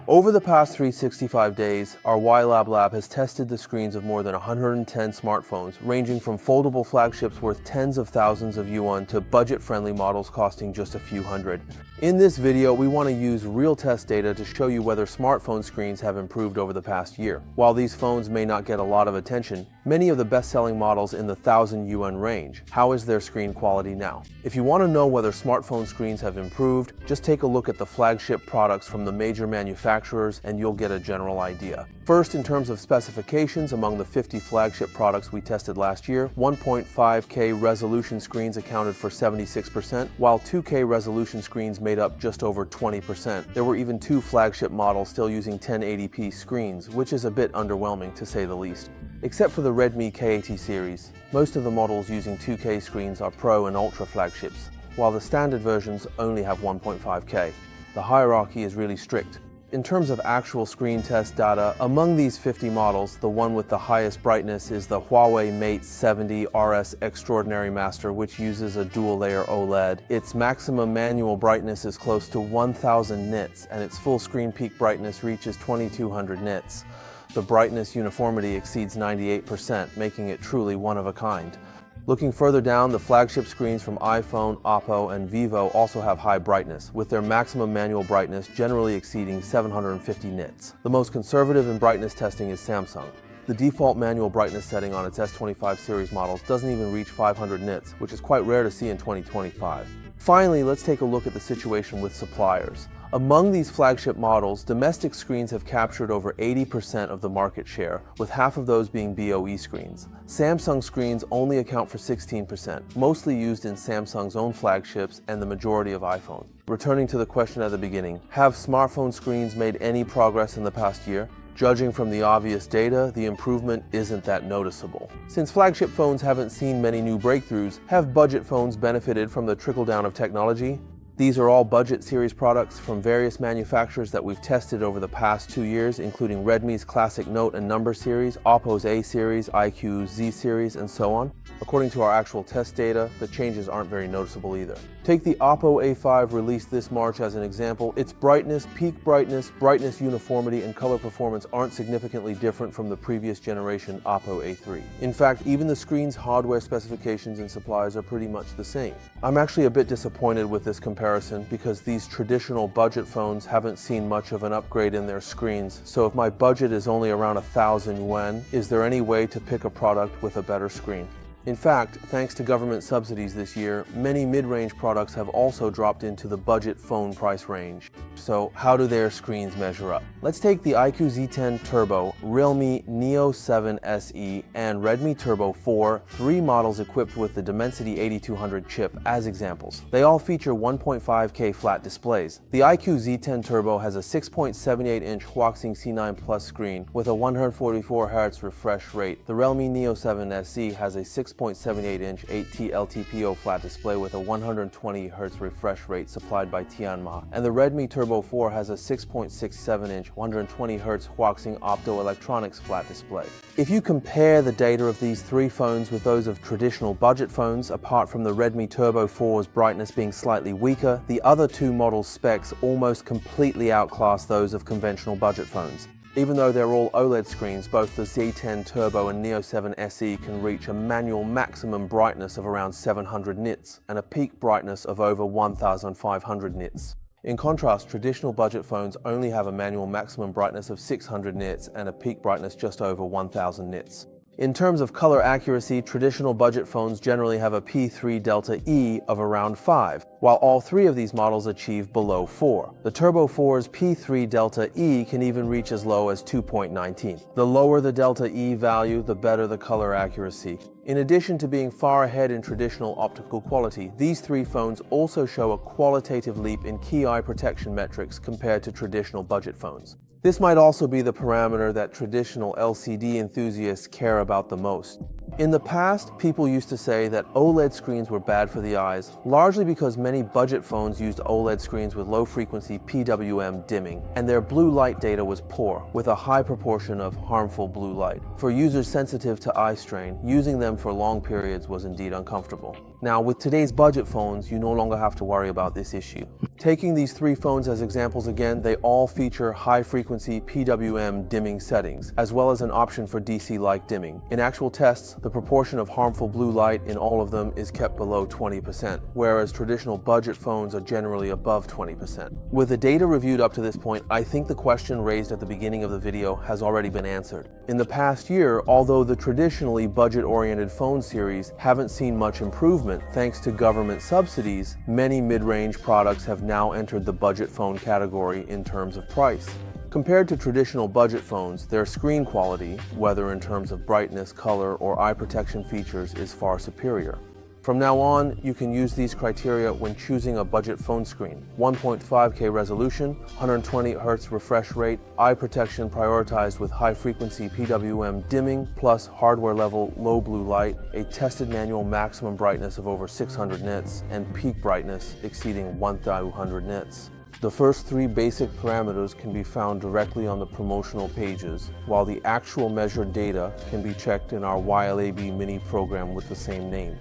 Over the past 365 days, our WHYLAB lab has tested the screens of more than 110 smartphones, ranging from foldable flagships worth tens of thousands of yuan to budget-friendly models costing just a few hundred. In this video, we want to use real test data to show you whether smartphone screens have improved over the past year. While these phones may not get a lot of attention, many of the best-selling models in the 1,000-yuan range. How is their screen quality now? If you want to know whether smartphone screens have improved, just take a look at the flagship products from the major manufacturers and you'll get a general idea. First, in terms of specifications, among the 50 flagship products we tested last year, 1.5K resolution screens accounted for 76%, while 2K resolution screens made up just over 20%. There were even 2 flagship models still using 1080p screens, which is a bit underwhelming to say the least. Except for the Redmi K80 series, most of the models using 2K screens are Pro and Ultra flagships, while the standard versions only have 1.5K. The hierarchy is really strict. In terms of actual screen test data, among these 50 models, the one with the highest brightness is the Huawei Mate 70 RS Extraordinary Master, which uses a dual-layer OLED. Its maximum manual brightness is close to 1,000 nits, and its full screen peak brightness reaches 2,200 nits. The brightness uniformity exceeds 98%, making it truly one of a kind. Looking further down, the flagship screens from iPhone, Oppo, and Vivo also have high brightness, with their maximum manual brightness generally exceeding 750 nits. The most conservative in brightness testing is Samsung. The default manual brightness setting on its S25 series models doesn't even reach 500 nits, which is quite rare to see in 2025. Finally, let's take a look at the situation with suppliers. Among these flagship models, domestic screens have captured over 80% of the market share, with half of those being BOE screens. Samsung screens only account for 16%, mostly used in Samsung's own flagships and the majority of iPhones. Returning to the question at the beginning, have smartphone screens made any progress in the past year? Judging from the obvious data, the improvement isn't that noticeable. Since flagship phones haven't seen many new breakthroughs, have budget phones benefited from the trickle-down of technology? These are all budget series products from various manufacturers that we've tested over the past 2 years, including Redmi's Classic Note and Number series, Oppo's A series, IQ Z series, and so on. According to our actual test data, the changes aren't very noticeable either. Take the Oppo A5 released this March as an example. Its brightness, peak brightness, brightness uniformity, and color performance aren't significantly different from the previous generation Oppo A3. In fact, even the screen's hardware specifications and supplies are pretty much the same. I'm actually a bit disappointed with this comparison because these traditional budget phones haven't seen much of an upgrade in their screens. So if my budget is only around 1,000 yuan, is there any way to pick a product with a better screen? In fact, thanks to government subsidies this year, many mid-range products have also dropped into the budget phone price range. So how do their screens measure up? Let's take the iQOO Z10 Turbo, Realme Neo 7 SE, and Redmi Turbo 4, 3 models equipped with the Dimensity 8200 chip, as examples. They all feature 1.5K flat displays. The iQOO Z10 Turbo has a 6.78-inch Huaxing C9 Plus screen with a 144Hz refresh rate. The Realme Neo 7 SE has a 6.78-inch 8T LTPO flat display with a 120Hz refresh rate supplied by Tianma, and the Redmi Turbo 4 has a 6.67-inch 120Hz Huaxing optoelectronics flat display. If you compare the data of these 3 phones with those of traditional budget phones, apart from the Redmi Turbo 4's brightness being slightly weaker, the other 2 models' specs almost completely outclass those of conventional budget phones. Even though they're all OLED screens, both the Z10 Turbo and Neo 7 SE can reach a manual maximum brightness of around 700 nits and a peak brightness of over 1,500 nits. In contrast, traditional budget phones only have a manual maximum brightness of 600 nits and a peak brightness just over 1,000 nits. In terms of color accuracy, traditional budget phones generally have a P3 delta E of around 5, while all 3 of these models achieve below 4. The Turbo 4's P3 delta E can even reach as low as 2.19. The lower the delta E value, the better the color accuracy. In addition to being far ahead in traditional optical quality, these 3 phones also show a qualitative leap in key eye protection metrics compared to traditional budget phones. This might also be the parameter that traditional LCD enthusiasts care about the most. In the past, people used to say that OLED screens were bad for the eyes, largely because many budget phones used OLED screens with low-frequency PWM dimming, and their blue light data was poor, with a high proportion of harmful blue light. For users sensitive to eye strain, using them for long periods was indeed uncomfortable. Now, with today's budget phones, you no longer have to worry about this issue. Taking these 3 phones as examples again, they all feature high-frequency PWM dimming settings, as well as an option for DC-like dimming. In actual tests, the proportion of harmful blue light in all of them is kept below 20%, whereas traditional budget phones are generally above 20%. With the data reviewed up to this point, I think the question raised at the beginning of the video has already been answered. In the past year, although the traditionally budget-oriented phone series haven't seen much improvement thanks to government subsidies, many mid-range products have now entered the budget phone category in terms of price. Compared to traditional budget phones, their screen quality, whether in terms of brightness, color, or eye protection features, is far superior. From now on, you can use these criteria when choosing a budget phone screen. 1.5K resolution, 120 Hz refresh rate, eye protection prioritized with high-frequency PWM dimming, plus hardware-level low blue light, a tested manual maximum brightness of over 600 nits, and peak brightness exceeding 1,200 nits. The first 3 basic parameters can be found directly on the promotional pages, while the actual measured data can be checked in our WHYLAB mini program with the same name.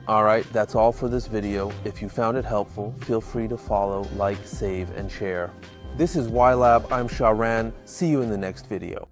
Alright, that's all for this video. If you found it helpful, feel free to follow, like, save, and share. This is WHYLAB, I'm Shahran. See you in the next video.